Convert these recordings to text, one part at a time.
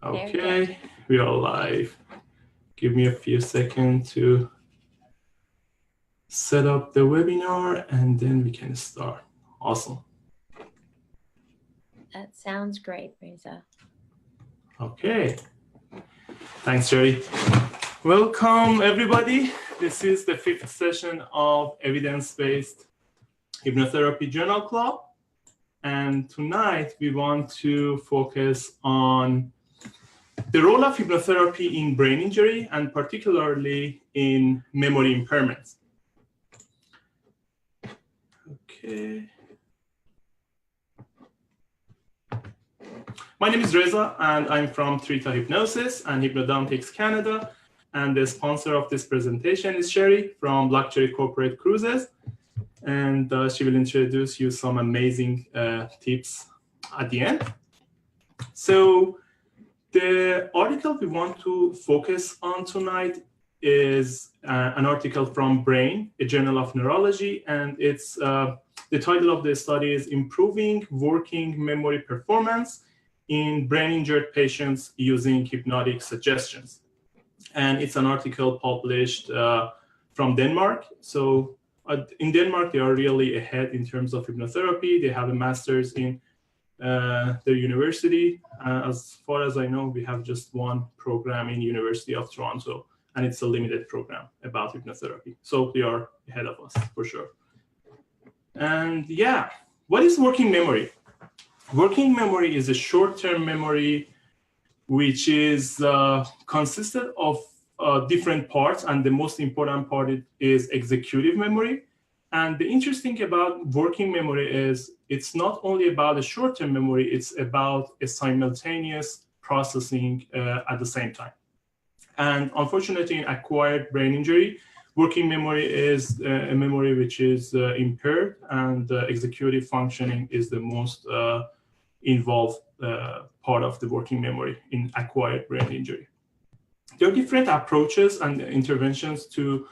Okay, we are live. Give me a few seconds to set up the webinar and then we can start. Awesome. That sounds great, Reza. Okay. Thanks, Jerry. Welcome, everybody. This is the 5th session of Evidence-Based Hypnotherapy Journal Club. And tonight we want to focus on the role of hypnotherapy in brain injury and particularly in memory impairments. Okay. My name is Reza and I'm from Trita Hypnosis and Hypnodontics Canada. And the sponsor of this presentation is Sherry from Luxury Corporate Cruises. And she will introduce you some amazing tips at the end. So the article we want to focus on tonight is an article from Brain, a journal of neurology, and it's the title of the study is Improving Working Memory Performance in Brain-Injured Patients Using Hypnotic Suggestions. And it's an article published from Denmark. So in Denmark, they are really ahead in terms of hypnotherapy. They have a master's in their university. As far as I know, we have just one program in University of Toronto, and it's a limited program about hypnotherapy. So they are ahead of us for sure. And yeah, what is working memory? Working memory is a short-term memory which is consisted of different parts, and the most important part is executive memory. And the interesting about working memory is it's not only about a short-term memory, it's about a simultaneous processing at the same time. And unfortunately, in acquired brain injury, working memory is a memory which is impaired, and executive functioning is the most involved part of the working memory in acquired brain injury. There are different approaches and interventions to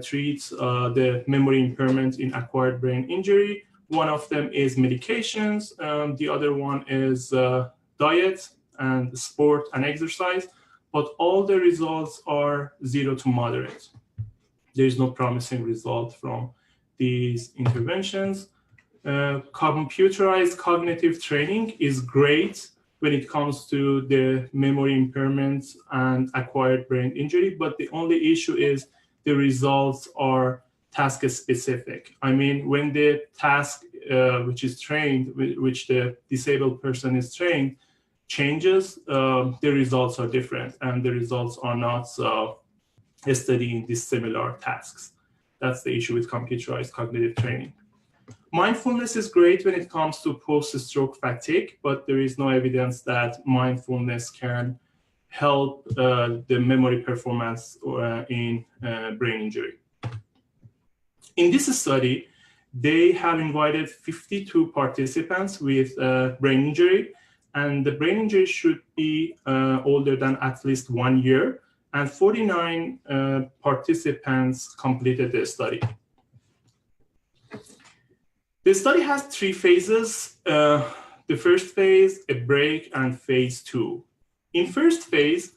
treat the memory impairment in acquired brain injury. One of them is medications. The other one is diet and sport and exercise. But all the results are 0 to moderate. There is no promising result from these interventions. Computerized cognitive training is great when it comes to the memory impairments and acquired brain injury, but the only issue is the results are task specific. I mean, when the task which is trained, which the disabled person is trained, changes, the results are different, and the results are not studying these similar tasks. That's the issue with computerized cognitive training. Mindfulness is great when it comes to post-stroke fatigue, but there is no evidence that mindfulness can help the memory performance in brain injury. In this study, they have invited 52 participants with brain injury, and the brain injury should be older than at least 1 year, and 49 participants completed the study. The study has 3 phases. The first phase, a break, and phase 2. In first phase,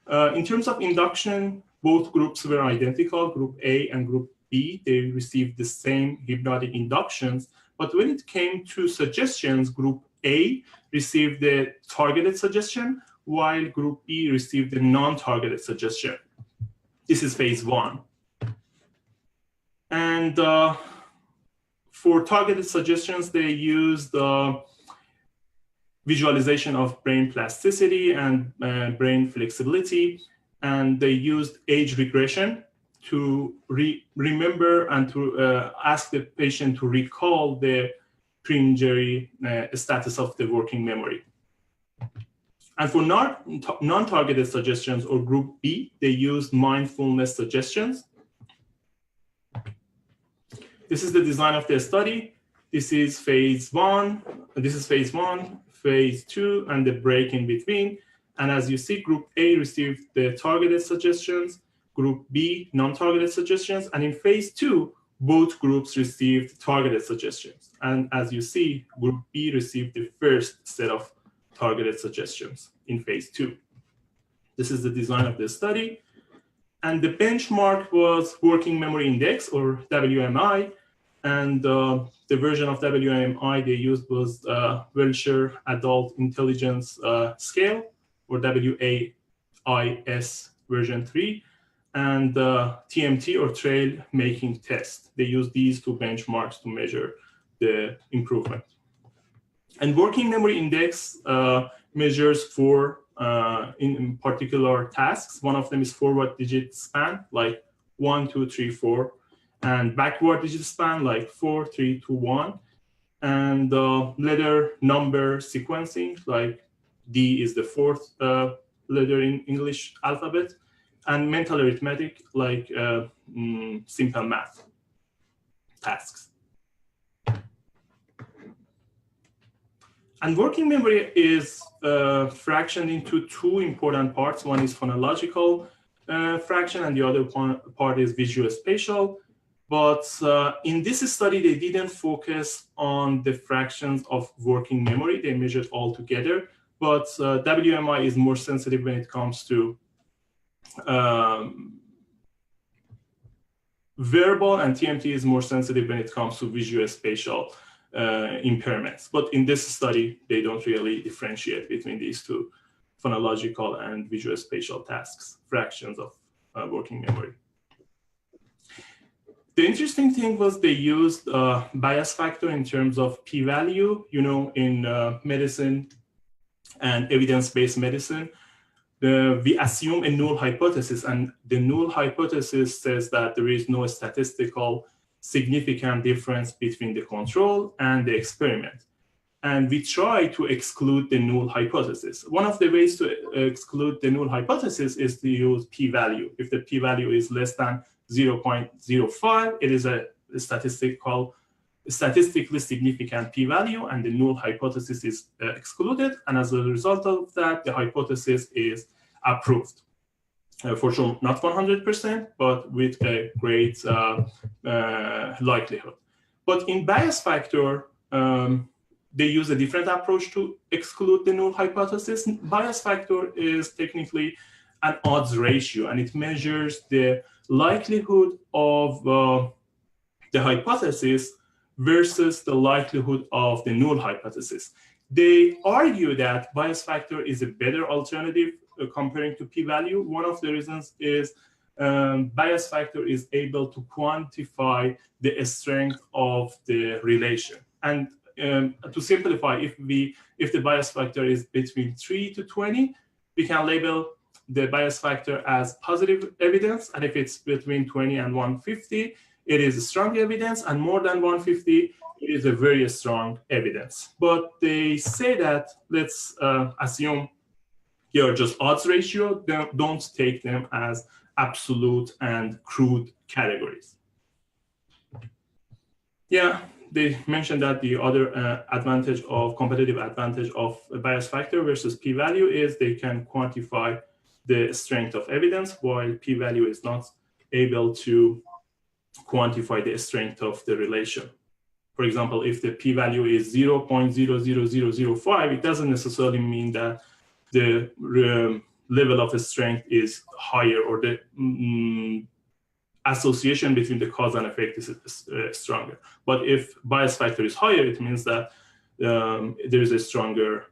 in terms of induction, both groups were identical, group A and group B. They received the same hypnotic inductions. But when it came to suggestions, group A received the targeted suggestion, while group B received the non-targeted suggestion. This is phase 1. And for targeted suggestions, they used visualization of brain plasticity and brain flexibility, and they used age regression to remember and to ask the patient to recall the pre-injury status of the working memory. And for non-targeted suggestions, or group B, they used mindfulness suggestions. This is the design of the study. This is phase 1. This is phase 1, phase 2, and the break in between. And as you see, group A received the targeted suggestions, group B, non-targeted suggestions. And in phase 2, both groups received targeted suggestions. And as you see, group B received the first set of targeted suggestions in phase 2. This is the design of the study. And the benchmark was Working Memory Index, or WMI. And the version of WMI they used was Wilshire Adult Intelligence Scale, or WAIS version 3, and TMT, or Trail Making Test. They used these two benchmarks to measure the improvement. And Working Memory Index measures four in particular tasks. One of them is forward digit span, like 1, 2, 3, 4, and backward digit span, like 4, 3, 2, 1, and letter number sequencing, like D is the fourth letter in English alphabet, and mental arithmetic, like simple math tasks. And working memory is fractioned into two important parts. One is phonological fraction, and the other part is visuospatial. But in this study, they didn't focus on the fractions of working memory. They measured all together. But WMI is more sensitive when it comes to verbal, and TMT is more sensitive when it comes to visuospatial impairments. But in this study, they don't really differentiate between these two, phonological and visuospatial tasks, fractions of working memory. The interesting thing was they used bias factor in terms of p-value. You know, in medicine and evidence-based medicine, we assume a null hypothesis, and the null hypothesis says that there is no statistical significant difference between the control and the experiment. And we try to exclude the null hypothesis. One of the ways to exclude the null hypothesis is to use p-value. If the p-value is less than 0.05, it is a statistically significant p-value, and the null hypothesis is excluded. And as a result of that, the hypothesis is approved. For sure, not 100%, but with a great likelihood. But in bias factor, they use a different approach to exclude the null hypothesis. Bias factor is technically an odds ratio, and it measures the likelihood of the hypothesis versus the likelihood of the null hypothesis. They argue that bias factor is a better alternative comparing to p-value. One of the reasons is bias factor is able to quantify the strength of the relation. And to simplify, if the bias factor is between 3 to 20, we can label the bias factor as positive evidence. And if it's between 20 and 150, it is strong evidence, and more than 150, it is a very strong evidence. But they say that, let's assume here are just odds ratio, don't take them as absolute and crude categories. Yeah, they mentioned that the other competitive advantage of a bias factor versus p-value is they can quantify the strength of evidence, while p-value is not able to quantify the strength of the relation. For example, if the p-value is 0.00005, it doesn't necessarily mean that the level of strength is higher, or the association between the cause and effect is stronger. But if bias factor is higher, it means that there is a stronger,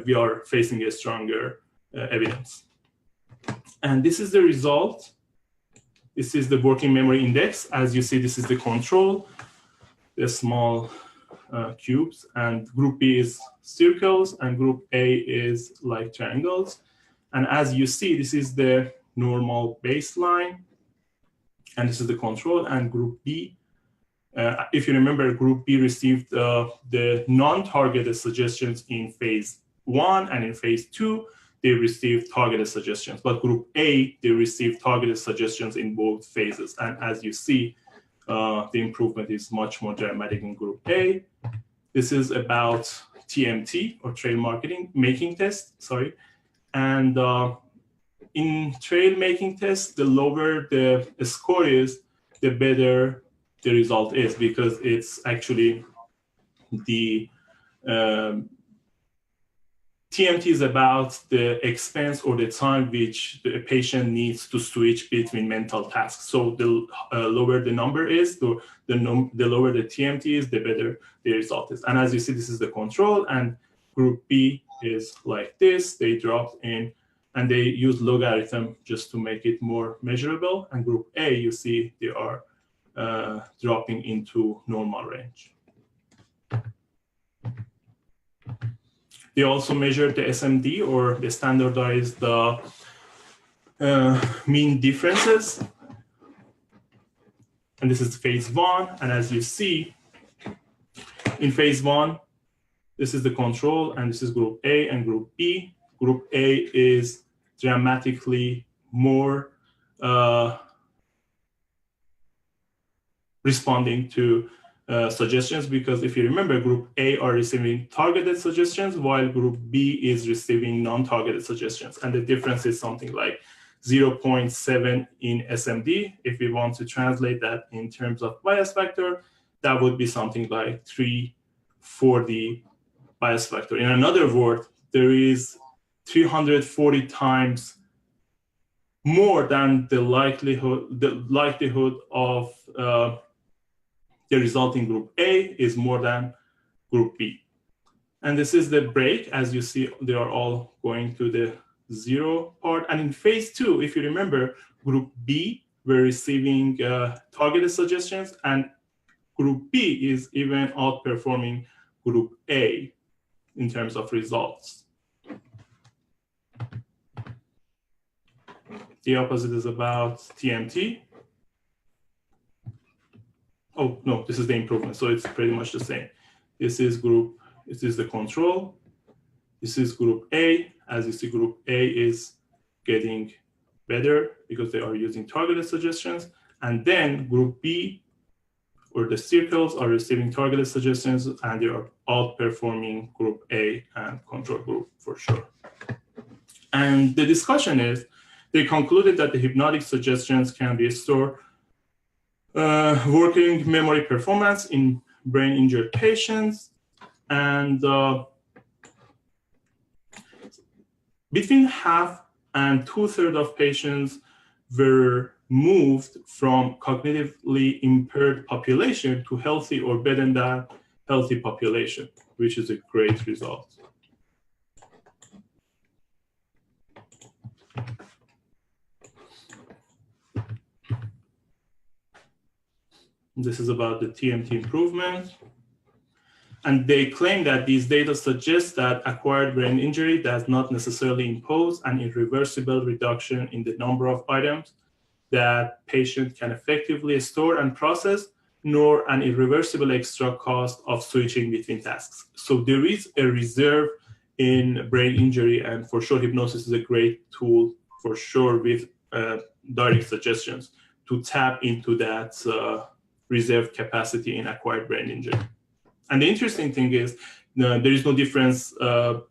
we are facing a stronger evidence. And this is the result. This is the working memory index. As you see, this is the control, the small cubes, and group B is circles, and group A is like triangles. And as you see, this is the normal baseline, and this is the control, and group B. If you remember, group B received the non-targeted suggestions in phase 1, and in phase 2, they received targeted suggestions. But group A, they received targeted suggestions in both phases. And as you see, the improvement is much more dramatic in group A. This is about TMT, or trail making test, sorry. And in trail making test, the lower the score is, the better the result is, because it's actually the TMT is about the expense or the time which the patient needs to switch between mental tasks. So the lower the number is, the lower the TMT is, the better the result is. And as you see, this is the control, and group B is like this. They dropped in, and they use logarithm just to make it more measurable. And group A, you see, they are dropping into normal range. They also measured the SMD, or the standardized mean differences. And this is phase 1. And as you see, in phase 1, this is the control, and this is group A and group B. Group A is dramatically more responding to suggestions, because if you remember, group A are receiving targeted suggestions while group B is receiving non-targeted suggestions. And the difference is something like 0.7 in SMD. If we want to translate that in terms of bias factor, that would be something like 3 for the bias factor. In another word, there is 340 times more than the likelihood of the resulting group A is more than group B. And this is the break. As you see, they are all going to the 0 part. And in phase 2, if you remember, group B were receiving targeted suggestions, and group B is even outperforming group A in terms of results. The opposite is about TMT. Oh, no, this is the improvement. So it's pretty much the same. This is the control. This is group A. As you see, group A is getting better because they are using targeted suggestions. And then group B, or the circles, are receiving targeted suggestions, and they are outperforming group A and control group for sure. And the discussion is, they concluded that the hypnotic suggestions can restore working memory performance in brain injured patients. And between half and 2/3 of patients were moved from cognitively impaired population to healthy or better than healthy population, which is a great result. This is about the TMT improvement. And they claim that these data suggest that acquired brain injury does not necessarily impose an irreversible reduction in the number of items that patient can effectively store and process, nor an irreversible extra cost of switching between tasks. So there is a reserve in brain injury, and for sure hypnosis is a great tool for sure with direct suggestions to tap into that reserved capacity in acquired brain injury. And the interesting thing is there is no difference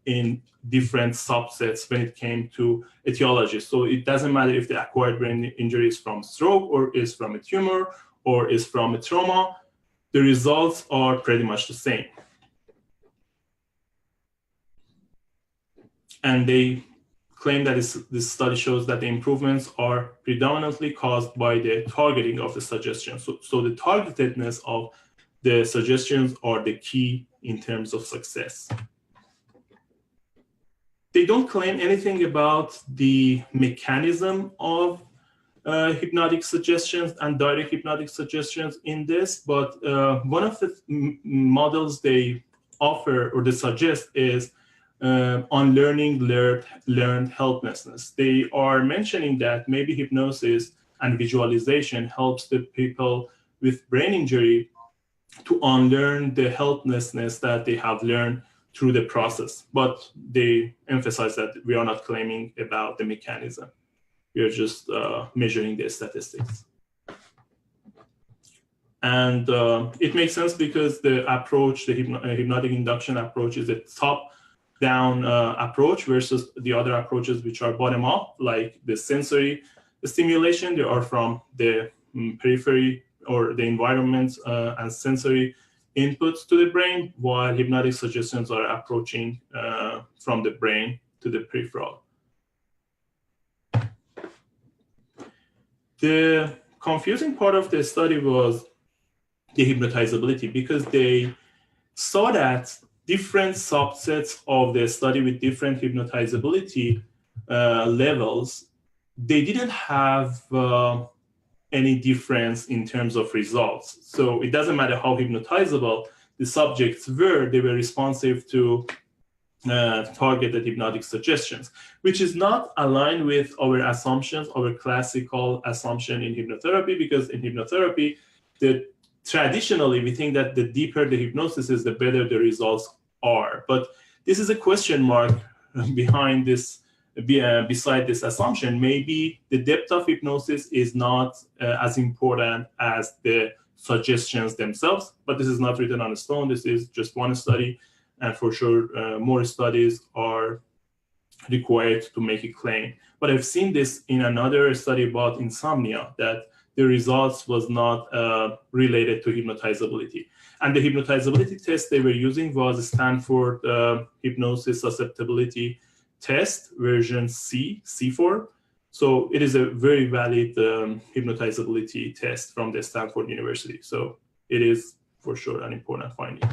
in different subsets when it came to etiology. So it doesn't matter if the acquired brain injury is from stroke, or is from a tumor, or is from a trauma. The results are pretty much the same. And they claim that this study shows that the improvements are predominantly caused by the targeting of the suggestions. So the targetedness of the suggestions are the key in terms of success. They don't claim anything about the mechanism of hypnotic suggestions and direct hypnotic suggestions in this, but one of the models they offer or they suggest is unlearning learned helplessness. They are mentioning that maybe hypnosis and visualization helps the people with brain injury to unlearn the helplessness that they have learned through the process. But they emphasize that we are not claiming about the mechanism. We are just measuring the statistics. And it makes sense because the approach, the hypnotic induction approach, is a top-down approach versus the other approaches which are bottom-up, like the sensory stimulation. They are from the periphery or the environment and sensory inputs to the brain, while hypnotic suggestions are approaching from the brain to the peripheral. The confusing part of the study was the hypnotizability, because they saw that different subsets of the study with different hypnotizability levels, they didn't have any difference in terms of results. So it doesn't matter how hypnotizable the subjects were, they were responsive to targeted hypnotic suggestions, which is not aligned with our assumptions, our classical assumption in hypnotherapy, because in hypnotherapy, traditionally we think that the deeper the hypnosis is, the better the results are. But this is a question mark behind this, beside this assumption. Maybe the depth of hypnosis is not as important as the suggestions themselves, but this is not written on stone. This is just one study, and for sure more studies are required to make a claim. But I've seen this in another study about insomnia, that the results was not related to hypnotizability. And the hypnotizability test they were using was a Stanford Hypnosis Susceptibility Test, version C4. So it is a very valid hypnotizability test from the Stanford University. So it is for sure an important finding.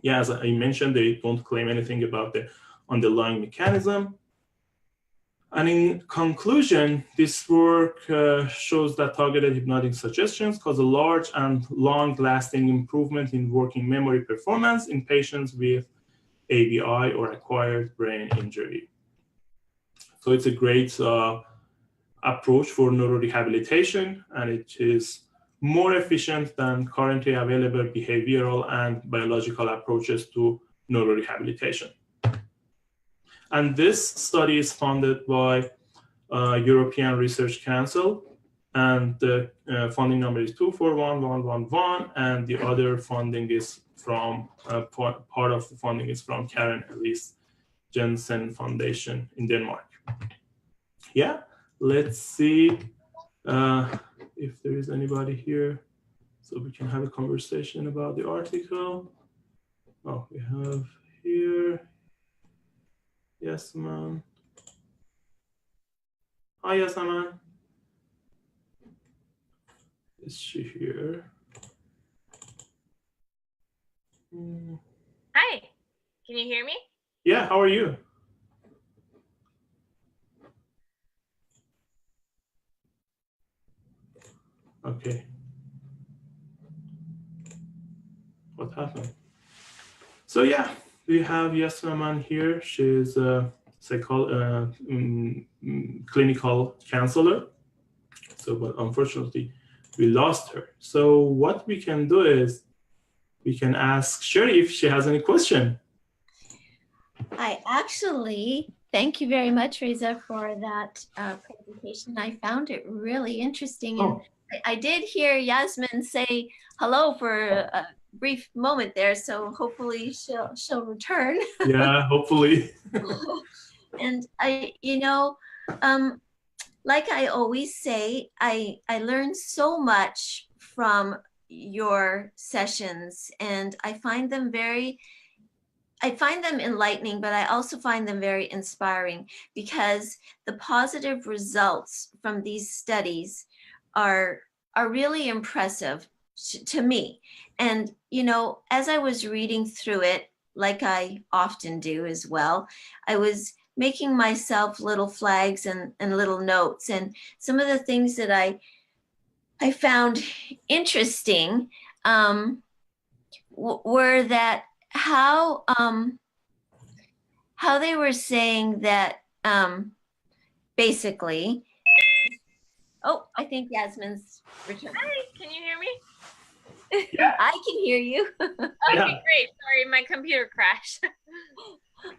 Yeah, as I mentioned, they don't claim anything about the underlying mechanism. And in conclusion, this work shows that targeted hypnotic suggestions cause a large and long-lasting improvement in working memory performance in patients with ABI or acquired brain injury. So it's a great approach for neurorehabilitation, and it is more efficient than currently available behavioral and biological approaches to neurorehabilitation. And this study is funded by European Research Council, and the funding number is 241111, and the other funding is from, part of the funding is from Karen Ellis Jensen Foundation in Denmark. Yeah, let's see if there is anybody here so we can have a conversation about the article. Oh, we have here. Yes, ma'am. Hi, yes, ma'am. Is she here? Hi, can you hear me? Yeah, how are you? Okay. What happened? So yeah, we have Yasmin here. She's a clinical counselor. So, but unfortunately, we lost her. So what we can do is we can ask Sherry if she has any question. I actually, thank you very much, Reza, for that presentation. I found it really interesting. Oh. And I did hear Yasmin say hello for a brief moment there, so hopefully she'll return. Yeah, hopefully. And like I always say, I learn so much from your sessions, and I find them enlightening, but I also find them very inspiring, because the positive results from these studies are really impressive to me. And, as I was reading through it, like I often do as well, I was making myself little flags and little notes. And some of the things that I found interesting were that how they were saying that basically, oh, I think Yasmin's returned. Hi, can you hear me? Yeah. I can hear you. Okay, Yeah. great. Sorry, my computer crashed.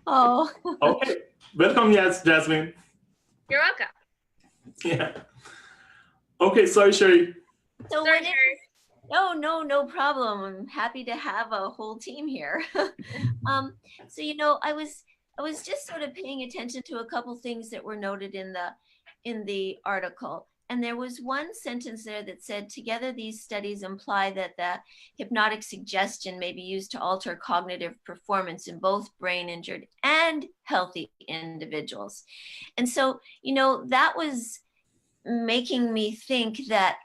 Oh. Okay. Welcome, Jasmine. You're welcome. Yeah. Okay, sorry, Sherry. So Sorry, what if, Sherry. no problem. I'm happy to have a whole team here. So I was just sort of paying attention to a couple things that were noted in the article. And there was one sentence there that said, together these studies imply that the hypnotic suggestion may be used to alter cognitive performance in both brain injured and healthy individuals. And so, that was making me think that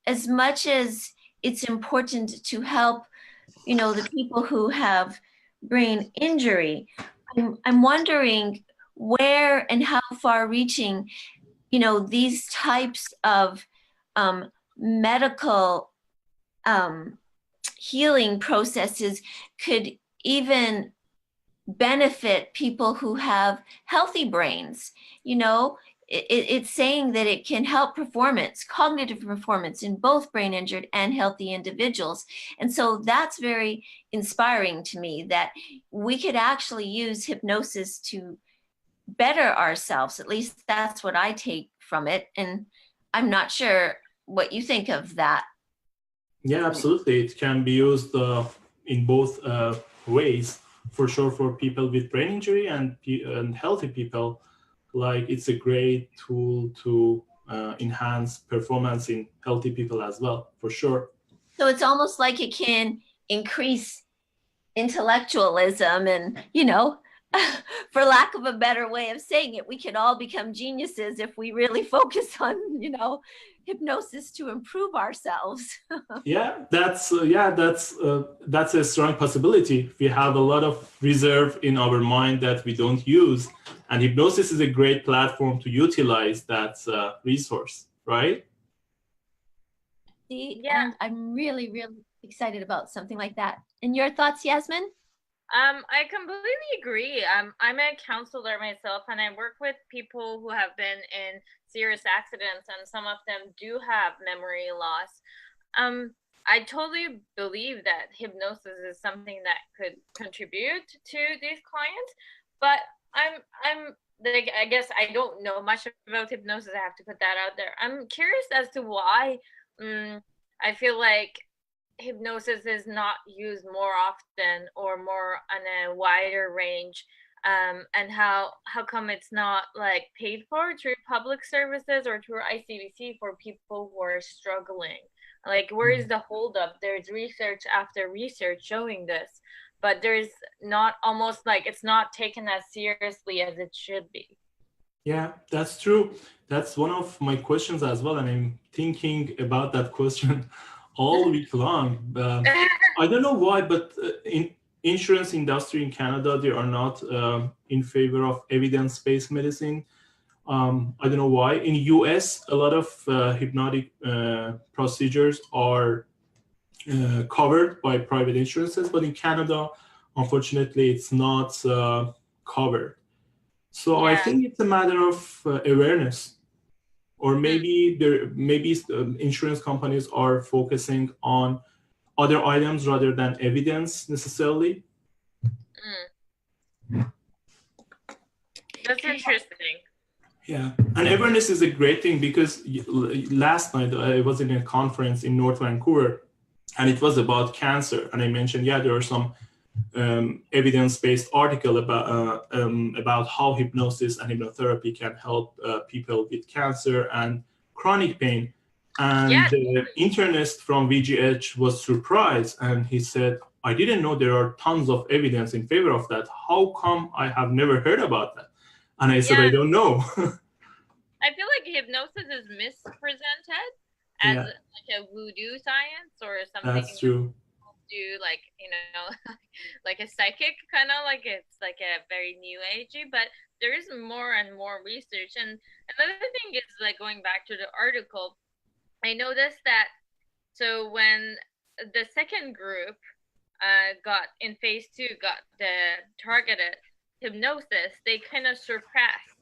as much as it's important to help, the people who have brain injury, I'm wondering where and how far reaching, these types of medical healing processes could even benefit people who have healthy brains. It's saying that it can help cognitive performance in both brain injured and healthy individuals. And so that's very inspiring to me, that we could actually use hypnosis to better ourselves. At least that's what I take from it. And I'm not sure what you think of that. Yeah, absolutely. It can be used in both ways, for sure, for people with brain injury and healthy people. Like, it's a great tool to enhance performance in healthy people as well, for sure. So it's almost like it can increase intellectualism and, for lack of a better way of saying it, we can all become geniuses if we really focus on, hypnosis to improve ourselves. That's a strong possibility. We have a lot of reserve in our mind that we don't use, and hypnosis is a great platform to utilize that resource, right? And I'm really, really excited about something like that. And your thoughts, Yasmin? I completely agree. I'm a counselor myself, and I work with people who have been in serious accidents, and some of them do have memory loss. I totally believe that hypnosis is something that could contribute to these clients, but I'm like, I guess I don't know much about hypnosis. I have to put that out there. I'm curious as to why I feel like hypnosis is not used more often or more on a wider range, and how come it's not like paid for through public services or through ICBC for people who are struggling? Like, where is the holdup? There's research after research showing this, but there's not, almost like it's not taken as seriously as it should be. Yeah, that's true. That's one of my questions as well, and I'm thinking about that question all week long. I don't know why, but in insurance industry in Canada, they are not in favor of evidence-based medicine. I don't know why. In US, a lot of hypnotic procedures are covered by private insurances, but in Canada, unfortunately, it's not covered. So I think it's a matter of awareness. Or maybe insurance companies are focusing on other items rather than evidence necessarily. That's interesting. Yeah, and awareness is a great thing, because last night I was in a conference in North Vancouver, and it was about cancer, and I mentioned there are some evidence-based article about how hypnosis and hypnotherapy can help people with cancer and chronic pain. And the internist from VGH was surprised, and he said, I didn't know there are tons of evidence in favor of that. How come I have never heard about that? And I said, I don't know. I feel like hypnosis is mispresented as like a voodoo science or something. That's true. Do like, like a psychic kind of, like it's like a very new agey, but there is more and more research. And another thing is, like, going back to the article, I noticed that so when the second group got in phase 2 got the targeted hypnosis, they kind of surpassed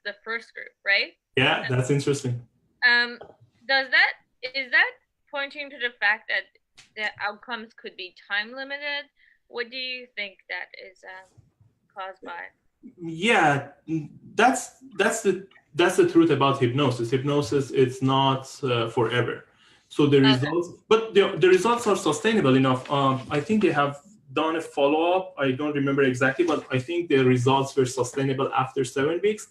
the first group, right? Yeah, that's interesting. Is that pointing to the fact that the outcomes could be time limited? What do you think that is caused by? Yeah, that's the truth about hypnosis. Hypnosis is not forever. So the results, but the results are sustainable enough. I think they have done a follow-up. I don't remember exactly, but I think the results were sustainable after 7 weeks.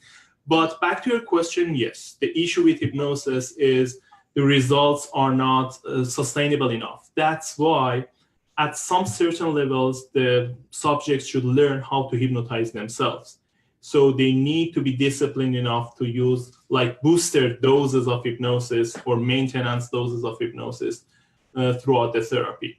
But back to your question, yes, the issue with hypnosis is the results are not sustainable enough. That's why at some certain levels, the subjects should learn how to hypnotize themselves. So they need to be disciplined enough to use like booster doses of hypnosis or maintenance doses of hypnosis throughout the therapy.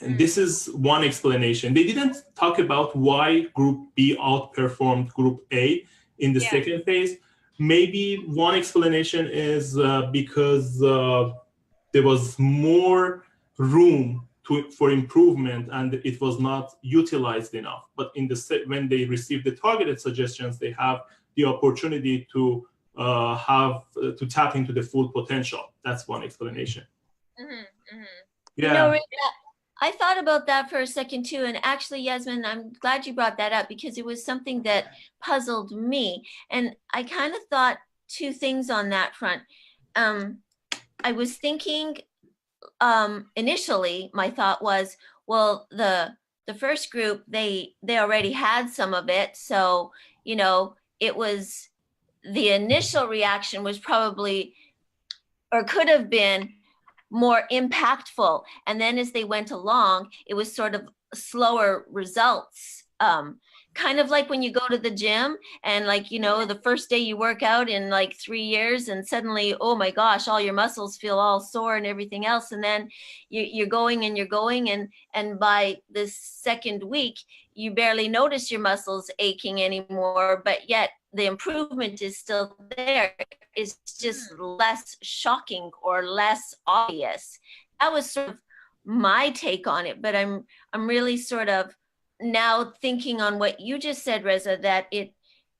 And this is one explanation. They didn't talk about why group B outperformed group A in the second phase. Maybe one explanation is because there was more room for improvement and it was not utilized enough. But in when they receive the targeted suggestions, they have the opportunity to to tap into the full potential. That's one explanation. Yeah. You know, Rita, I thought about that for a second too. And actually, Yasmin, I'm glad you brought that up because it was something that puzzled me. And I kind of thought two things on that front. I was thinking initially, my thought was, well, the first group, they already had some of it. So, you know, it was the initial reaction was probably, or could have been, more impactful. And then as they went along, it was sort of slower results. Kind of like when you go to the gym and like, you know, the first day you work out in like 3 years and suddenly, oh my gosh, all your muscles feel all sore and everything else. And then you're going and by the second week, you barely notice your muscles aching anymore, but yet the improvement is still there. It's just less shocking or less obvious. That was sort of my take on it, but I'm really sort of now thinking on what you just said, Reza, that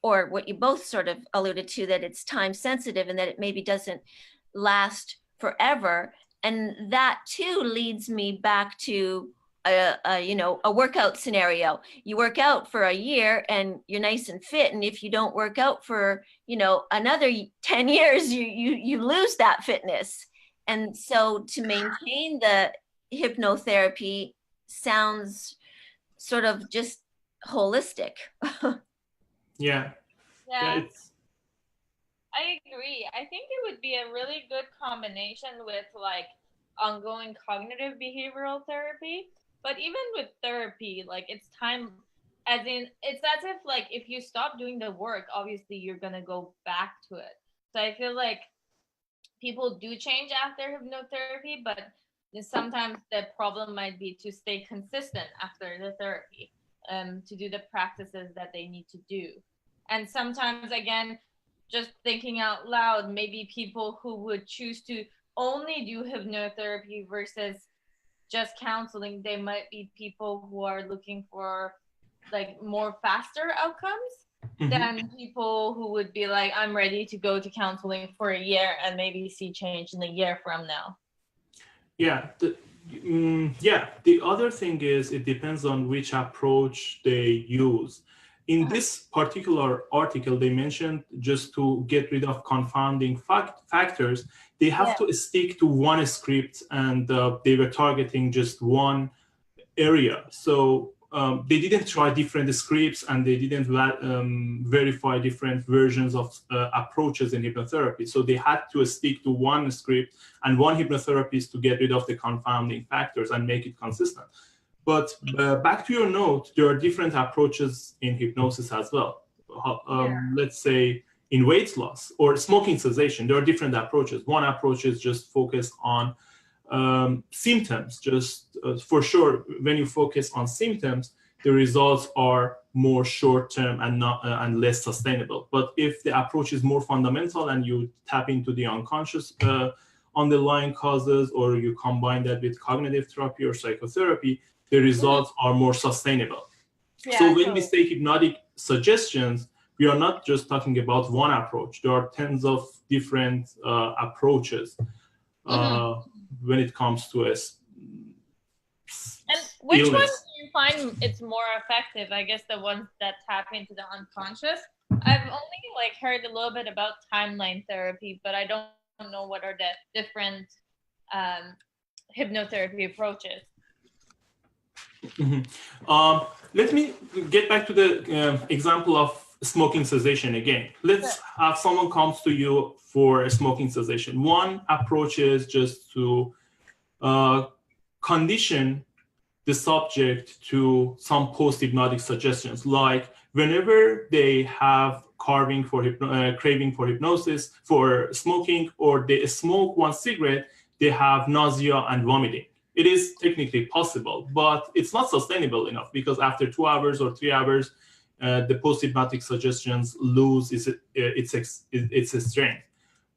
or what you both sort of alluded to, that it's time sensitive and that it maybe doesn't last forever. And that too leads me back to a workout scenario. You work out for a year and you're nice and fit. And if you don't work out for, another 10 years, you lose that fitness. And so to maintain the hypnotherapy sounds sort of just holistic. Yeah. I agree. I think it would be a really good combination with like ongoing cognitive behavioral therapy. But even with therapy, like it's time, as in, it's as if like if you stop doing the work, obviously you're going to go back to it. So I feel like people do change after hypnotherapy, but sometimes the problem might be to stay consistent after the therapy, to do the practices that they need to do. And sometimes, again, just thinking out loud, maybe people who would choose to only do hypnotherapy versus just counseling, they might be people who are looking for like more faster outcomes than people who would be like, I'm ready to go to counseling for a year and maybe see change in a year from now. Yeah. The other thing is it depends on which approach they use. In this particular article, they mentioned just to get rid of confounding factors, they have to stick to one script, and they were targeting just one area. So they didn't try different scripts, and they didn't verify different versions of approaches in hypnotherapy. So they had to stick to one script and one hypnotherapist to get rid of the confounding factors and make it consistent. But back to your note, there are different approaches in hypnosis as well. Let's say in weight loss or smoking cessation, there are different approaches. One approach is just focused on symptoms. Just for sure, when you focus on symptoms, the results are more short-term and less sustainable. But if the approach is more fundamental and you tap into the unconscious underlying causes, or you combine that with cognitive therapy or psychotherapy, the results are more sustainable. So when we say hypnotic suggestions, we are not just talking about one approach. There are tens of different approaches when it comes to us. And which ones do you find it's more effective? I guess the ones that tap into the unconscious. I've only heard a little bit about timeline therapy, but I don't know what are the different hypnotherapy approaches. Let me get back to the example of smoking cessation again. Let's have someone comes to you for a smoking cessation. One approach is just to condition the subject to some post-hypnotic suggestions, like whenever they have craving for hypnosis, for smoking, or they smoke one cigarette, they have nausea and vomiting. It is technically possible, but it's not sustainable enough, because after 2 hours or 3 hours, the post-hypnotic suggestions lose its strength.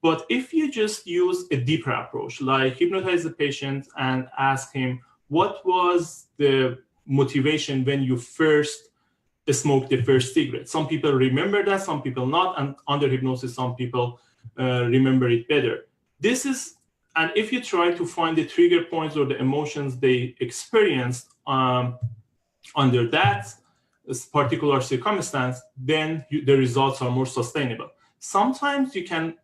But if you just use a deeper approach, like hypnotize the patient and ask him, what was the motivation when you first smoked the first cigarette? Some people remember that, some people not, and under hypnosis, some people remember it better. And if you try to find the trigger points or the emotions they experienced under that particular circumstance, then the results are more sustainable. Sometimes you can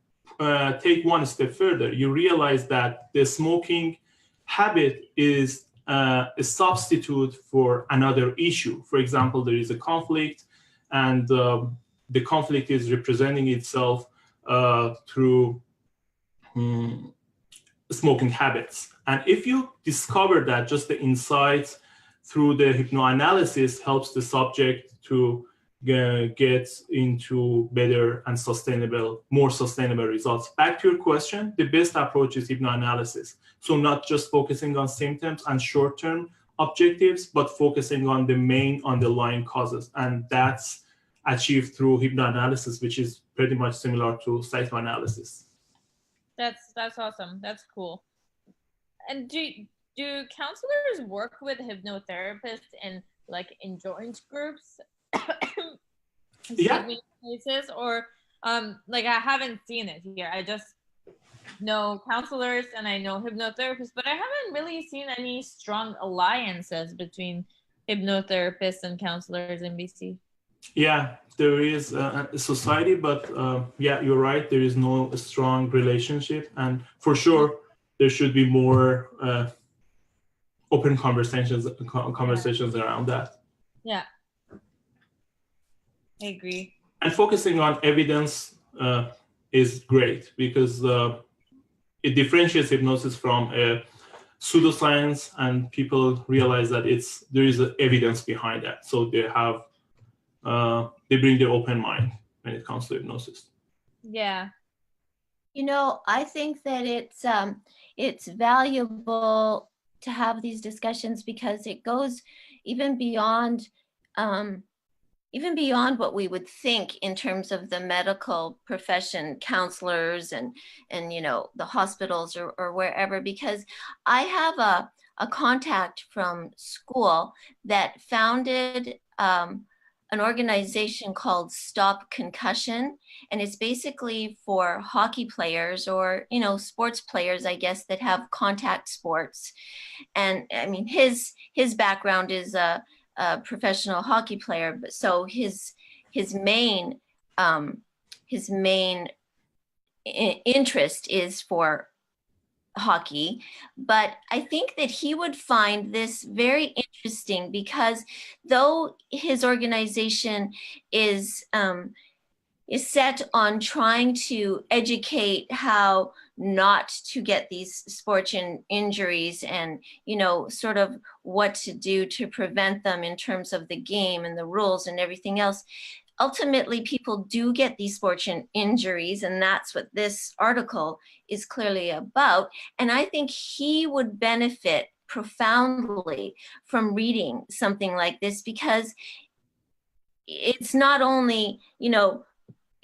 take one step further. You realize that the smoking habit is a substitute for another issue. For example, there is a conflict, and the conflict is representing itself through smoking habits. And if you discover that, just the insights through the hypnoanalysis helps the subject to get into better and more sustainable results. Back to your question, the best approach is hypnoanalysis. So not just focusing on symptoms and short-term objectives, but focusing on the main underlying causes. And that's achieved through hypnoanalysis, which is pretty much similar to psychoanalysis. That's awesome. That's cool. And do counselors work with hypnotherapists in joint groups? Yeah. Cases, or I haven't seen it here. I just know counselors and I know hypnotherapists, but I haven't really seen any strong alliances between hypnotherapists and counselors in BC. Yeah, there is a society, but yeah, you're right. There is no strong relationship, and for sure, there should be more open conversations around that. Yeah, I agree. And focusing on evidence is great, because it differentiates hypnosis from pseudoscience, and people realize that there is evidence behind that. So they bring their open mind when it comes to hypnosis. Yeah. I think that it's valuable to have these discussions, because it goes even beyond what we would think in terms of the medical profession, counselors and the hospitals or wherever, because I have a contact from school that founded an organization called Stop Concussion, and it's basically for hockey players or sports players, I guess, that have contact sports. And I mean, his background is a professional hockey player, but so his main interest is for hockey. But I think that he would find this very interesting, because though his organization is set on trying to educate how not to get these sports injuries, and sort of what to do to prevent them in terms of the game and the rules and everything else, ultimately people do get these sports injuries, and that's what this article is clearly about. And I think he would benefit profoundly from reading something like this, because it's not only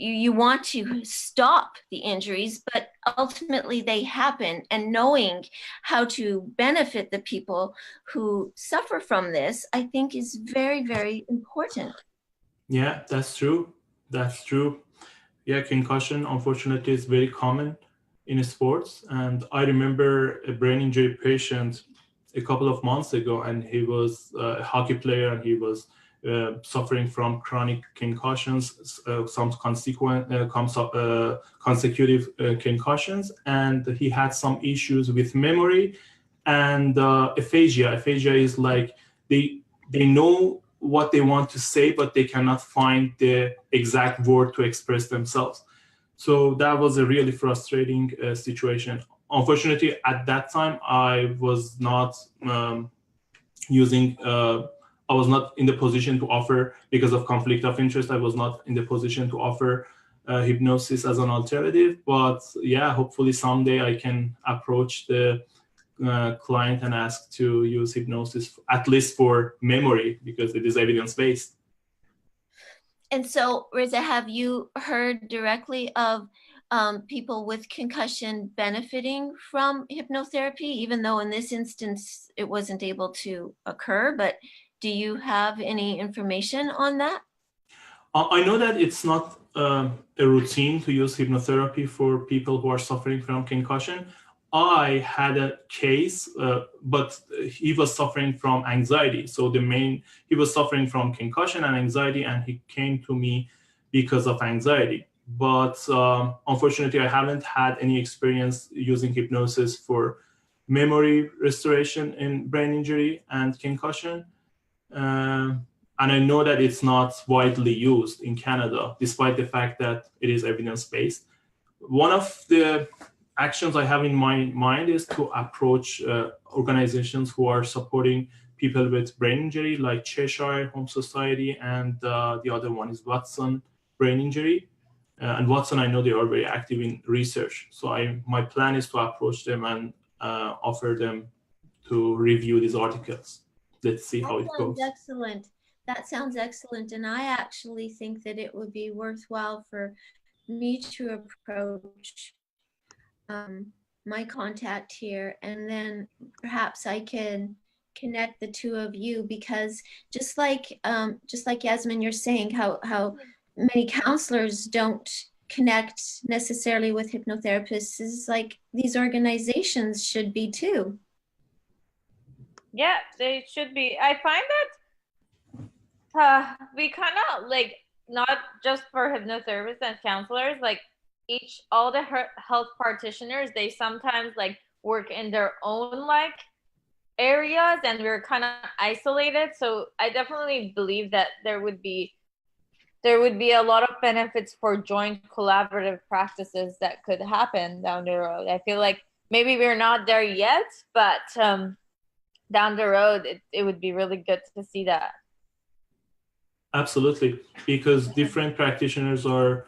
you want to stop the injuries, but ultimately they happen, and knowing how to benefit the people who suffer from this, I think, is very, very important. Yeah, that's true. Yeah, concussion, unfortunately, is very common in sports. And I remember a brain injury patient a couple of months ago, and he was a hockey player, and he was suffering from chronic concussions, some consecutive concussions, and he had some issues with memory and aphasia. Aphasia is like they know what they want to say, but they cannot find the exact word to express themselves. So that was a really frustrating situation. Unfortunately, at that time, I was not I was not in the position to offer, because of conflict of interest, I was not in the position to offer hypnosis as an alternative. But yeah, hopefully someday I can approach the client and ask to use hypnosis, at least for memory, because it is evidence-based. And so, Riza, have you heard directly of people with concussion benefiting from hypnotherapy, even though in this instance it wasn't able to occur? But do you have any information on that? I know that it's not a routine to use hypnotherapy for people who are suffering from concussion. I had a case, but he was suffering from anxiety. So he was suffering from concussion and anxiety, and he came to me because of anxiety. But unfortunately, I haven't had any experience using hypnosis for memory restoration in brain injury and concussion. And I know that it's not widely used in Canada, despite the fact that it is evidence-based. One of the actions I have in my mind is to approach organizations who are supporting people with brain injury, like Cheshire Home Society, and the other one is Watson Brain Injury. And Watson, I know they are very active in research. So my plan is to approach them and offer them to review these articles. Let's see how it goes. Excellent. That sounds excellent. And I actually think that it would be worthwhile for me to approach my contact here, and then perhaps I can connect the two of you, because just like Yasmin, you're saying how many counselors don't connect necessarily with hypnotherapists, is like these organizations should be too. Yeah, they should be. I find that we kind of like, not just for hypnotherapists and counselors, like all the health practitioners, they sometimes like work in their own like areas, and we're kind of isolated. So I definitely believe that there would be a lot of benefits for joint collaborative practices that could happen down the road. I feel like maybe we're not there yet, but down the road, it would be really good to see that. Absolutely, because different practitioners are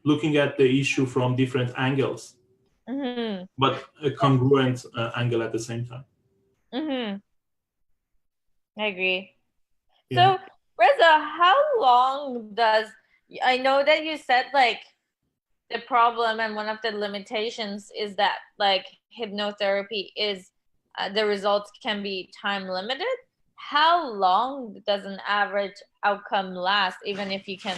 looking at the issue from different angles, but a congruent angle at the same time. I agree. Yeah. So, Reza, how long I know that you said like the problem and one of the limitations is that like hypnotherapy is the results can be time limited. How long does an average outcome last, even if you can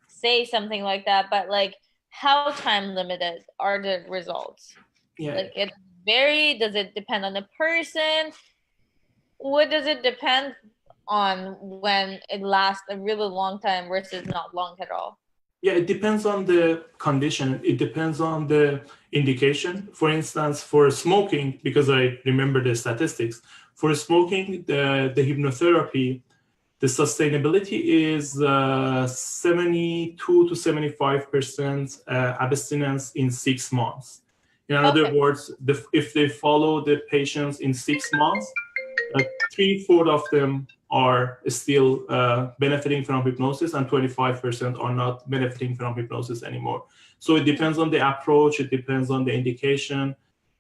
say something like that, but like how time limited are the results? Yeah. Like it vary? Does it depend on the person? What does it depend on when it lasts a really long time versus not long at all? Yeah, it depends on the condition. It depends on the indication. For instance, for smoking, because I remember the statistics, for smoking, the hypnotherapy, the sustainability is 72 to 75% abstinence in 6 months. In other words, if they follow the patients in 6 months, 3/4 of them are still benefiting from hypnosis, and 25% are not benefiting from hypnosis anymore. So it depends on the approach, it depends on the indication,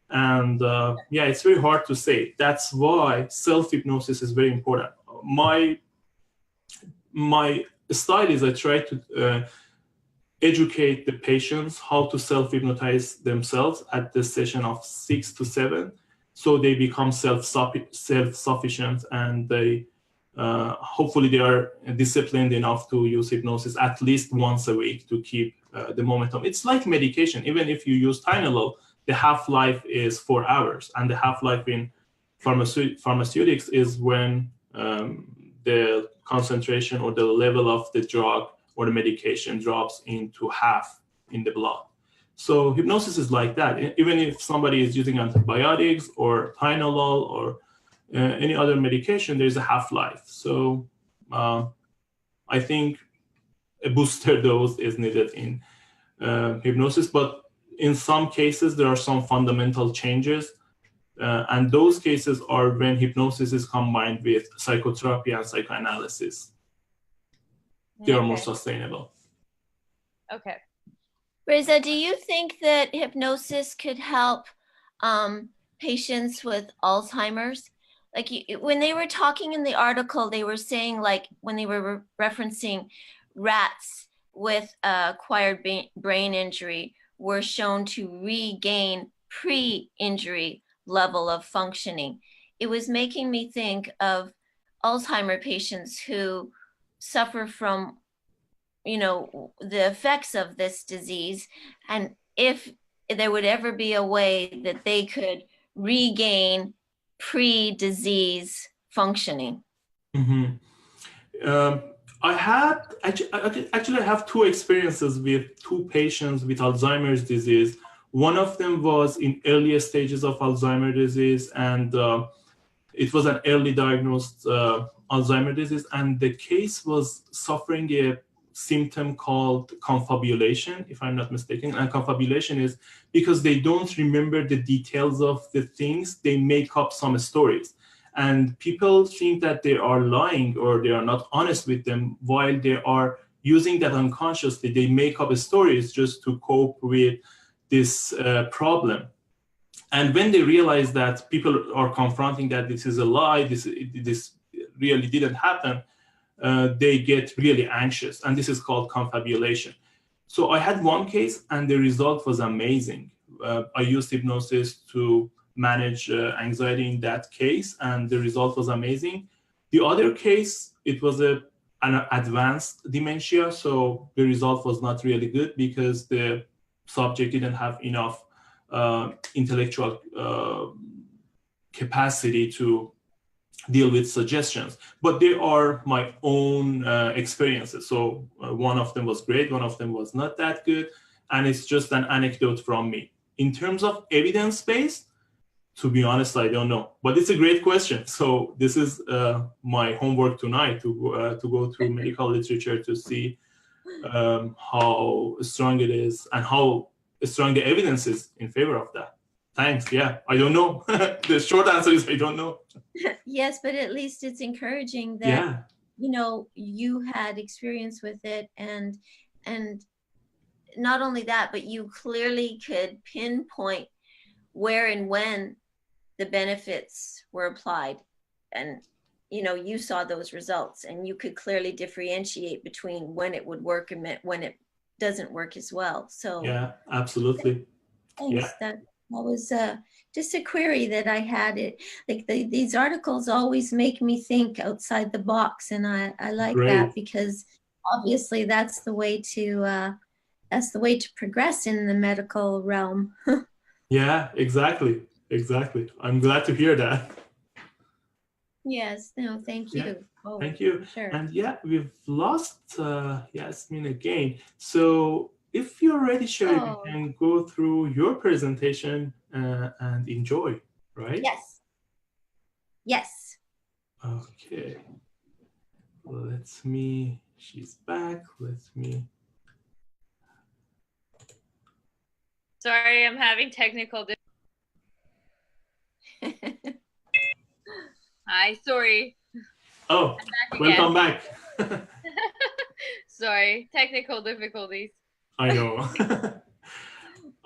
and yeah, it's very hard to say. That's why self-hypnosis is very important. My style is I try to educate the patients how to self-hypnotize themselves at the session of 6 to 7, so they become self-sufficient, and they hopefully they are disciplined enough to use hypnosis at least once a week to keep the momentum. It's like medication. Even if you use Tylenol, the half-life is 4 hours, and the half-life in pharmaceutics is when the concentration or the level of the drug or the medication drops into half in the blood. So hypnosis is like that. Even if somebody is using antibiotics or Tylenol or any other medication, there's a half-life. So I think a booster dose is needed in hypnosis, but in some cases, there are some fundamental changes. And those cases are when hypnosis is combined with psychotherapy and psychoanalysis. They are more sustainable. Okay. Reza, do you think that hypnosis could help patients with Alzheimer's? Like when they were talking in the article, they were saying, like, when they were referencing rats with acquired brain injury were shown to regain pre-injury level of functioning. It was making me think of Alzheimer patients who suffer from, you know, the effects of this disease, and if there would ever be a way that they could regain pre-disease functioning. Mm-hmm. I have two experiences with two patients with Alzheimer's disease. One of them was in earlier stages of Alzheimer's disease, and it was an early diagnosed Alzheimer's disease, and the case was suffering a symptom called confabulation, if I'm not mistaken. And confabulation is because they don't remember the details of the things, they make up some stories. And people think that they are lying or they are not honest with them while they are using that unconsciously. They make up stories just to cope with this problem. And when they realize that people are confronting that this is a lie, this really didn't happen, they get really anxious. And this is called confabulation. So I had one case and the result was amazing. I used hypnosis to manage anxiety in that case, and the result was amazing. The other case, it was an advanced dementia, so the result was not really good because the subject didn't have enough intellectual capacity to deal with suggestions. But they are my own experiences. So one of them was great, one of them was not that good, and it's just an anecdote from me. In terms of evidence-based, to be honest, I don't know, but it's a great question. So this is my homework tonight, to go through medical literature to see how strong it is and how strong the evidence is in favor of that. Thanks. Yeah, I don't know. The short answer is I don't know. Yes, but at least it's encouraging that, Yeah, you know, you had experience with it, and not only that, but you clearly could pinpoint where and when the benefits were applied, and you know, you saw those results and you could clearly differentiate between when it would work and when it doesn't work as well. So yeah, absolutely. thanks. Yeah. That was just a query that I had. It like these articles always make me think outside the box, and I like Great. that, because obviously that's the way to progress in the medical realm. Yeah, exactly. Exactly. I'm glad to hear that. Yes, no, thank you. Yeah, Oh, thank you. sure. And yeah, we've lost Yasmin again. So if you're ready, Sherry, Oh. we can go through your presentation and enjoy, right? Yes. Yes. Okay. She's back. Sorry, I'm having technical Hi, sorry. Oh, welcome back. Sorry, technical difficulties. I know.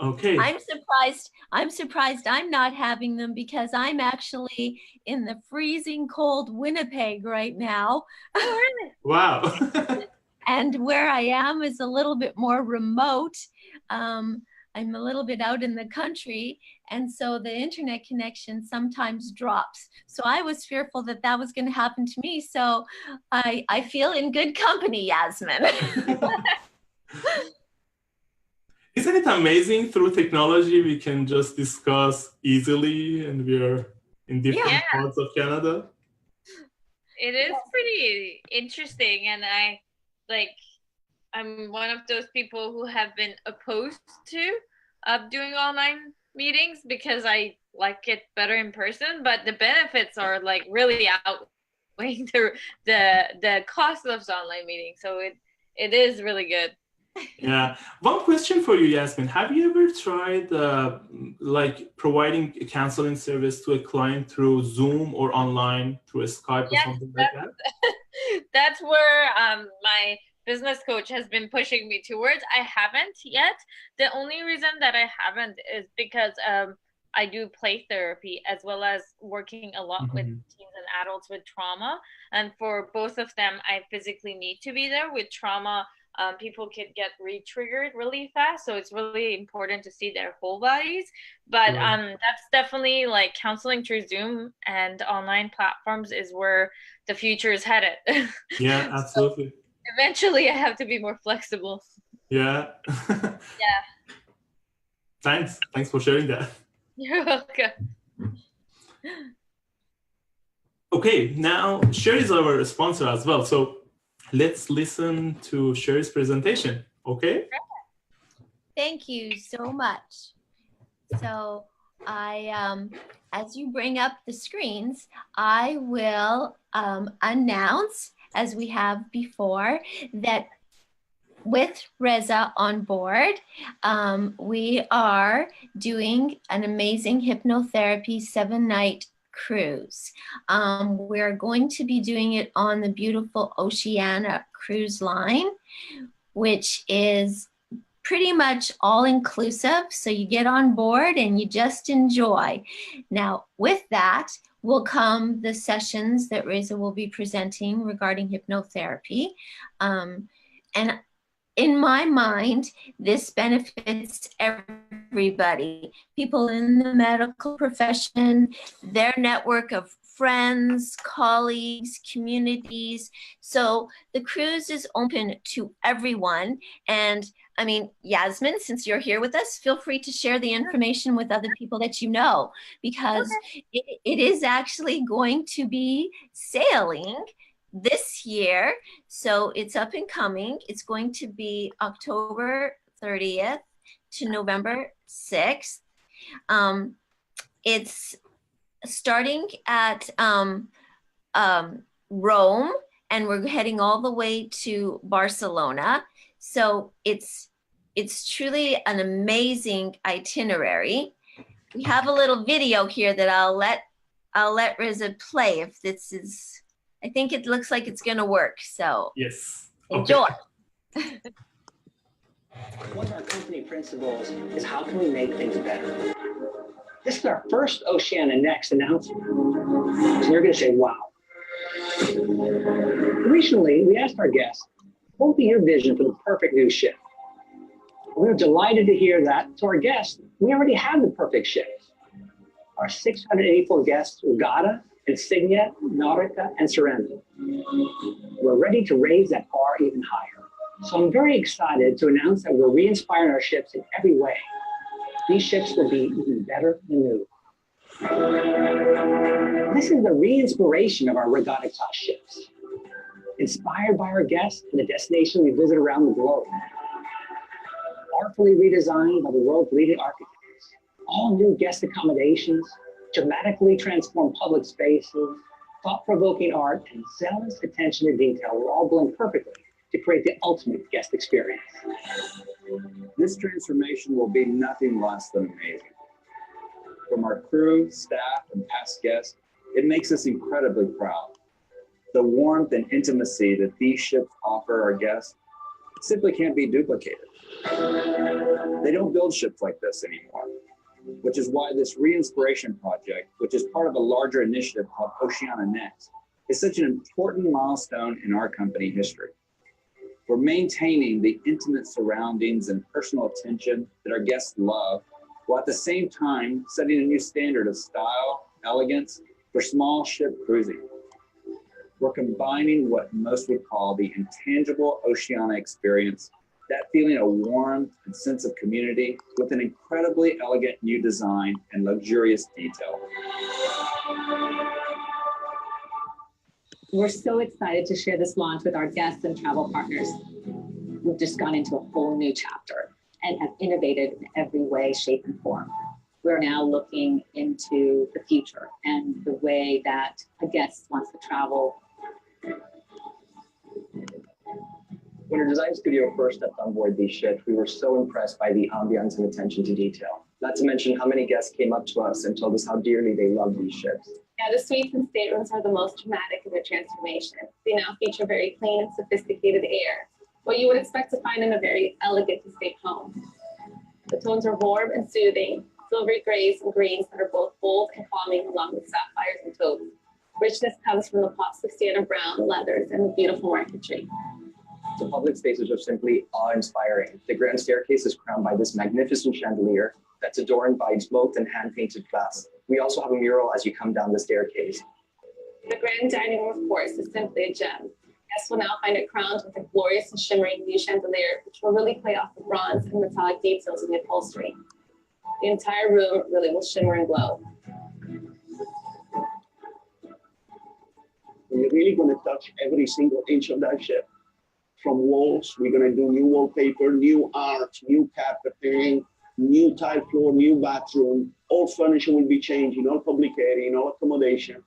Okay. I'm surprised I'm not having them, because I'm actually in the freezing cold Winnipeg right now. Wow. And where I am is a little bit more remote. I'm a little bit out in the country, and so the internet connection sometimes drops. So I was fearful that that was going to happen to me. So I feel in good company, Yasmin. Isn't it amazing? Through technology, we can just discuss easily, and we are in different parts of Canada. It is pretty interesting, and I'm one of those people who have been opposed to doing online meetings, because I like it better in person, but the benefits are like really outweighing the cost of the online meeting. So it is really good. Yeah. One question for you, Yasmin. Have you ever tried like providing a counseling service to a client through Zoom or online through a Skype or Yes, something like that? that's where my business coach has been pushing me towards. I haven't yet. The only reason that I haven't is because I do play therapy as well as working a lot with Mhm. teens and adults with trauma. And for both of them, I physically need to be there. With trauma, people could get re-triggered really fast. So it's really important to see their whole bodies. But Right. that's definitely like counseling through Zoom and online platforms is where the future is headed. Yeah, So absolutely. eventually I have to be more flexible. Yeah. Yeah, Thanks. Thanks for sharing that. you're welcome. Okay, now Sherry is our sponsor as well. So let's listen to Sherry's presentation. Okay? Thank you so much. So as you bring up the screens, I will announce, as we have before, that with Reza on board, we are doing an amazing hypnotherapy 7-night cruise. We're going to be doing it on the beautiful Oceania cruise line, which is pretty much all inclusive. So you get on board and you just enjoy. Now, with that will come the sessions that Reza will be presenting regarding hypnotherapy. And in my mind, this benefits everybody, people in the medical profession, their network of friends, colleagues, communities. So the cruise is open to everyone. And I mean, Yasmin, since you're here with us, feel free to share the information with other people that you know, because it is actually going to be sailing this year. So it's up and coming. It's going to be October 30th to November 6th. It's starting at Rome, and we're heading all the way to Barcelona. So it's truly an amazing itinerary. We have a little video here that I'll let Reza play if this is. I think it looks like it's going to work. So yes. Enjoy. Okay. One of our company principles is how can we make things better? This is our first Oceania Next announcement. So you're going to say, wow. Recently, we asked our guests, what would be your vision for the perfect new ship? We were delighted to hear that. To our guests, we already have the perfect ship. Our 684 guests, Regatta, Insignia, Nautica, and Serenity. We're ready to raise that bar even higher. So I'm very excited to announce that we're re-inspiring our ships in every way. These ships will be even better than new. This is the re-inspiration of our Regatta class ships. Inspired by our guests and the destination we visit around the globe. Artfully redesigned by the world's leading architects. All new guest accommodations, dramatically transformed public spaces, thought-provoking art, and zealous attention to detail will all blend perfectly to create the ultimate guest experience. This transformation will be nothing less than amazing. From our crew, staff, and past guests, it makes us incredibly proud. The warmth and intimacy that these ships offer our guests simply can't be duplicated. They don't build ships like this anymore, which is why this re-inspiration project, which is part of a larger initiative called Oceania Next, is such an important milestone in our company history. We're maintaining the intimate surroundings and personal attention that our guests love, while at the same time setting a new standard of style, elegance for small ship cruising. We're combining what most would call the intangible Oceania experience, that feeling of warmth and sense of community, with an incredibly elegant new design and luxurious detail. We're so excited to share this launch with our guests and travel partners. We've just gone into a whole new chapter and have innovated in every way, shape, and form. We're now looking into the future and the way that a guest wants to travel. When our design studio first stepped on board these ships, we were so impressed by the ambiance and attention to detail. Not to mention how many guests came up to us and told us how dearly they love these ships. Yeah, the suites and staterooms are the most dramatic in their transformation. They now feature very clean and sophisticated air, what you would expect to find in a very elegant estate home. The tones are warm and soothing, silvery grays and greens that are both bold and calming, along with sapphires and taupe. Richness comes from the pops of sienna brown leathers and the beautiful marquetry. The public spaces are simply awe-inspiring. The grand staircase is crowned by this magnificent chandelier that's adorned by smoked and hand-painted glass. We also have a mural as you come down the staircase. The grand dining room, of course, is simply a gem. Guests will now find it crowned with a glorious and shimmering new chandelier, which will really play off the bronze and metallic details in the upholstery. The entire room really will shimmer and glow. We're really going to touch every single inch of that ship. From walls, we're going to do new wallpaper, new art, new carpeting, new tile floor, new bathroom. All furniture will be changing, all public area, all accommodation.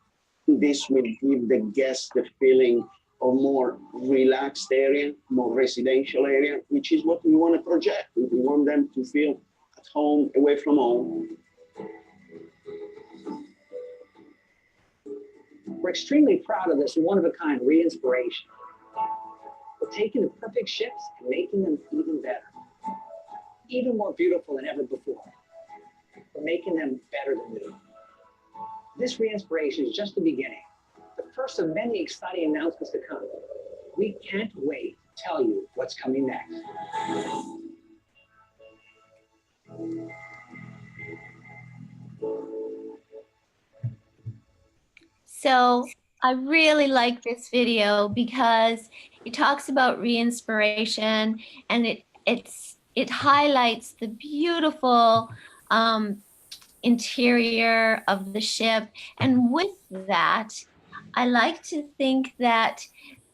This will give the guests the feeling of more relaxed area, more residential area, which is what we want to project. We want them to feel at home, away from home. We're extremely proud of this one-of-a-kind re-inspiration. We're taking the perfect ships and making them even better, even more beautiful than ever before. We're making them better than new. This re-inspiration is just the beginning, the first of many exciting announcements to come. We can't wait to tell you what's coming next. So I really like this video because it talks about re-inspiration, and it highlights the beautiful interior of the ship. And with that, I like to think that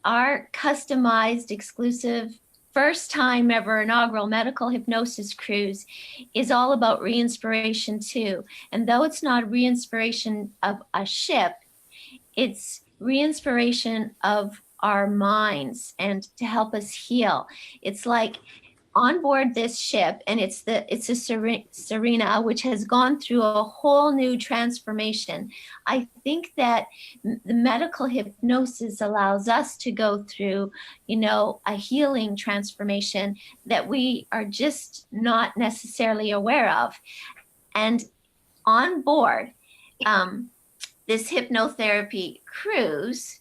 our customized, exclusive, first time ever inaugural medical hypnosis cruise is all about re-inspiration too. And though it's not re-inspiration of a ship, it's re-inspiration of our minds and to help us heal. It's like on board this ship, and it's a Serena, which has gone through a whole new transformation. I think that the medical hypnosis allows us to go through, a healing transformation that we are just not necessarily aware of. And on board this hypnotherapy cruise,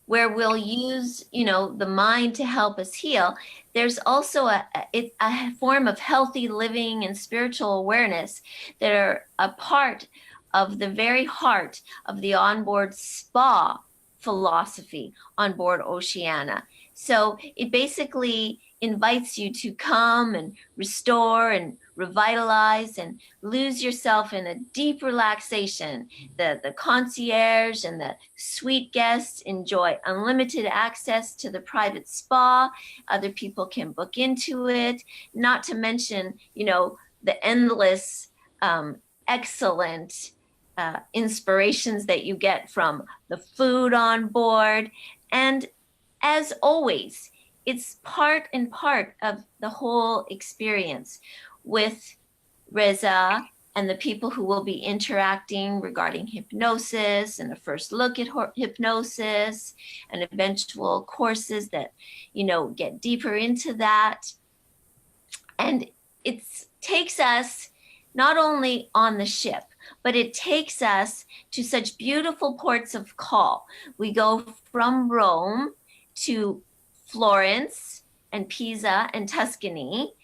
where we'll use, the mind to help us heal, there's also a form of healthy living and spiritual awareness that are a part of the very heart of the onboard spa philosophy on board Oceania. So it basically invites you to come and restore and revitalize and lose yourself in a deep relaxation. The concierge and the suite guests enjoy unlimited access to the private spa. Other people can book into it, not to mention, the endless, excellent inspirations that you get from the food on board. And as always, it's part and part of the whole experience with Reza and the people who will be interacting regarding hypnosis and a first look at hypnosis and eventual courses that, get deeper into that. And it takes us not only on the ship, but it takes us to such beautiful ports of call. We go from Rome to Florence and Pisa and Tuscany.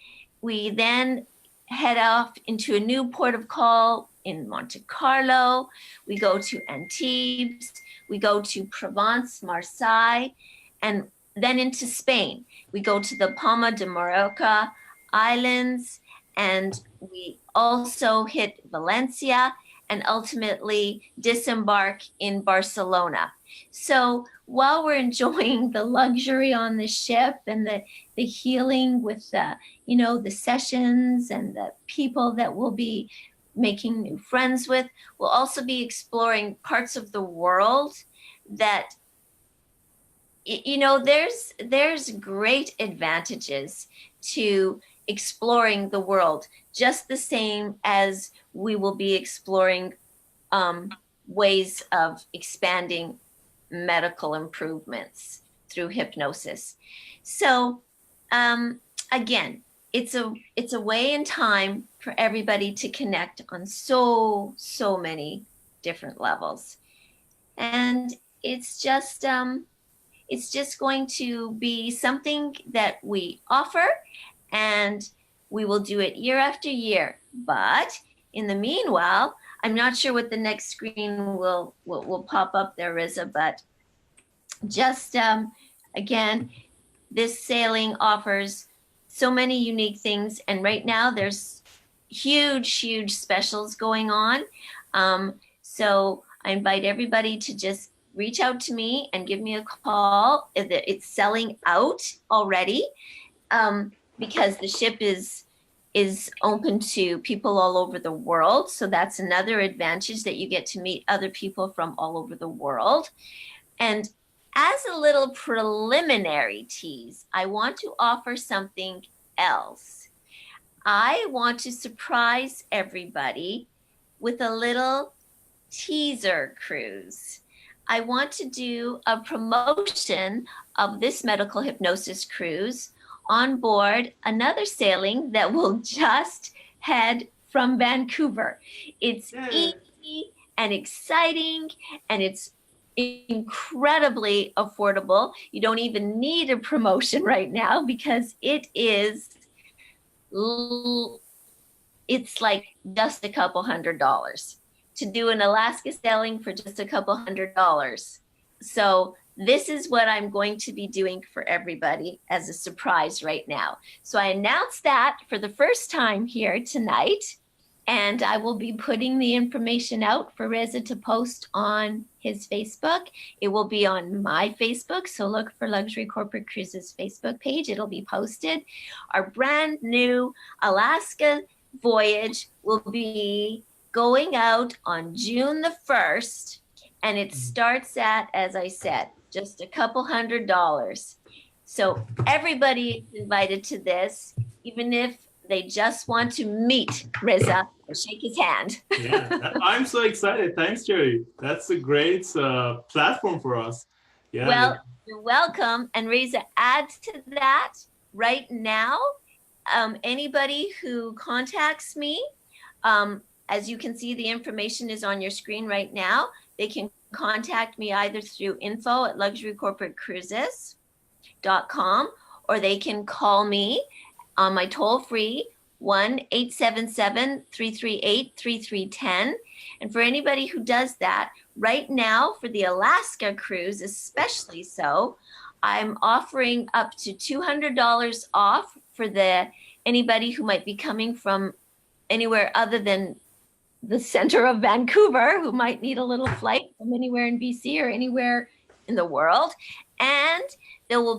We then head off into a new port of call in Monte Carlo. We go to Antibes. We go to Provence, Marseille, and then into Spain. We go to the Palma de Mallorca Islands, and we also hit Valencia and ultimately disembark in Barcelona. So while we're enjoying the luxury on the ship and the healing with the, you know, the sessions and the people that we'll be making new friends with, we'll also be exploring parts of the world that, you know, there's great advantages to exploring the world, just the same as we will be exploring ways of expanding medical improvements through hypnosis. So again, it's a way in time for everybody to connect on so many different levels. And it's just going to be something that we offer, and we will do it year after year. But in the meanwhile, I'm not sure what the next screen will pop up there, Riza, but just again, this sailing offers so many unique things, and right now there's huge specials going on. So I invite everybody to just reach out to me and give me a call. It's selling out already because the ship is open to people all over the world. So that's another advantage, that you get to meet other people from all over the world. And as a little preliminary tease, I want to offer something else. I want to surprise everybody with a little teaser cruise. I want to do a promotion of this medical hypnosis cruise on board another sailing that will just head from Vancouver. It's easy and exciting, and it's incredibly affordable. You don't even need a promotion right now because it's like just a couple $100 to do an Alaska sailing for just a couple $100. So this is what I'm going to be doing for everybody as a surprise right now. So I announced that for the first time here tonight, and I will be putting the information out for Reza to post on his Facebook. It will be on my Facebook, so look for Luxury Corporate Cruises Facebook page. It'll be posted. Our brand new Alaska voyage will be going out on June the 1st, and it starts at, as I said, just a couple $100. So everybody is invited to this, even if they just want to meet Reza or shake his hand. Yeah, I'm so excited. Thanks, Jerry. That's a great platform for us. Yeah. Well, you're welcome. And Reza, add to that right now, anybody who contacts me, as you can see, the information is on your screen right now. They can contact me either through info@luxurycorporatecruises.com, or they can call me on my toll-free 1-877-338-3310. And for anybody who does that, right now for the Alaska cruise, especially so, I'm offering up to $200 off for anybody who might be coming from anywhere other than the center of Vancouver, who might need a little flight from anywhere in BC or anywhere in the world. And I will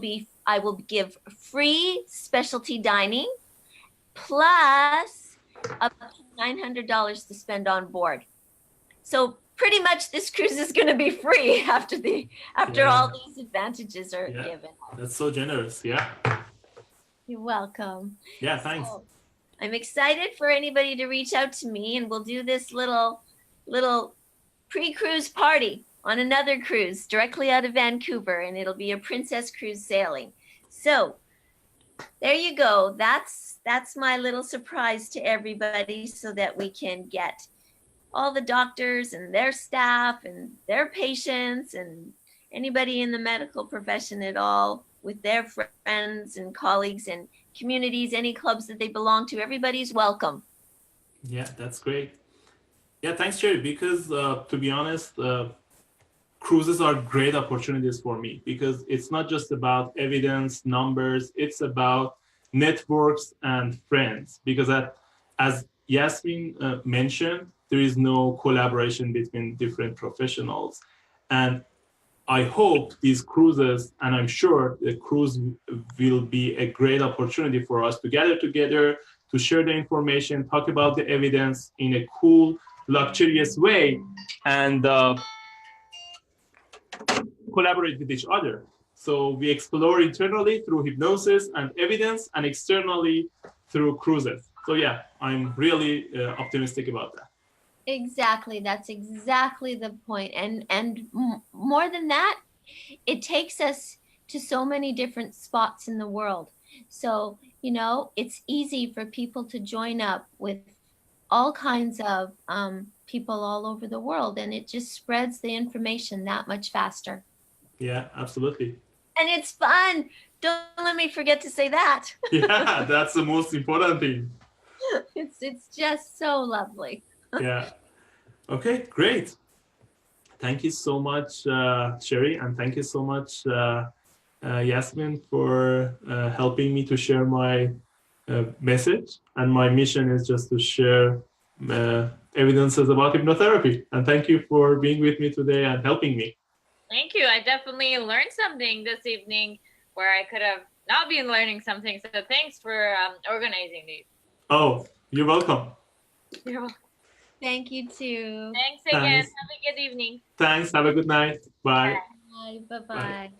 give free specialty dining plus up to $900 to spend on board. So pretty much this cruise is going to be free after all these advantages are given. That's so generous. Yeah. You're welcome. Yeah, thanks. So, I'm excited for anybody to reach out to me, and we'll do this little pre-cruise party on another cruise directly out of Vancouver, and it'll be a Princess Cruise sailing. So there you go. That's my little surprise to everybody, so that we can get all the doctors and their staff and their patients and anybody in the medical profession at all with their friends and colleagues and communities, any clubs that they belong to. Everybody's welcome. Yeah, that's great. Yeah, thanks, Jerry, because to be honest, cruises are great opportunities for me, because it's not just about evidence, numbers, it's about networks and friends. Because as Yasmin mentioned, there is no collaboration between different professionals. And I hope these cruises, and I'm sure the cruise will be a great opportunity for us to gather together, to share the information, talk about the evidence in a cool, luxurious way, and collaborate with each other. So we explore internally through hypnosis and evidence, and externally through cruises. So yeah, I'm really optimistic about that. Exactly. That's exactly the point. And more than that, it takes us to so many different spots in the world. So, it's easy for people to join up with all kinds of people all over the world, and it just spreads the information that much faster. Yeah, absolutely. And it's fun. Don't let me forget to say that. Yeah, that's the most important thing. It's just so lovely. Yeah. Okay, great. Thank you so much, Sherry, and thank you so much, Yasmin, for helping me to share my message. And my mission is just to share evidences about hypnotherapy. And thank you for being with me today and helping me. Thank you. I definitely learned something this evening where I could have not been learning something. So thanks for organizing these. Oh, you're welcome. You're welcome. Thank you too. Thanks again. Thanks. Have a good evening. Thanks. Have a good night. Bye. Bye. Bye-bye. Bye.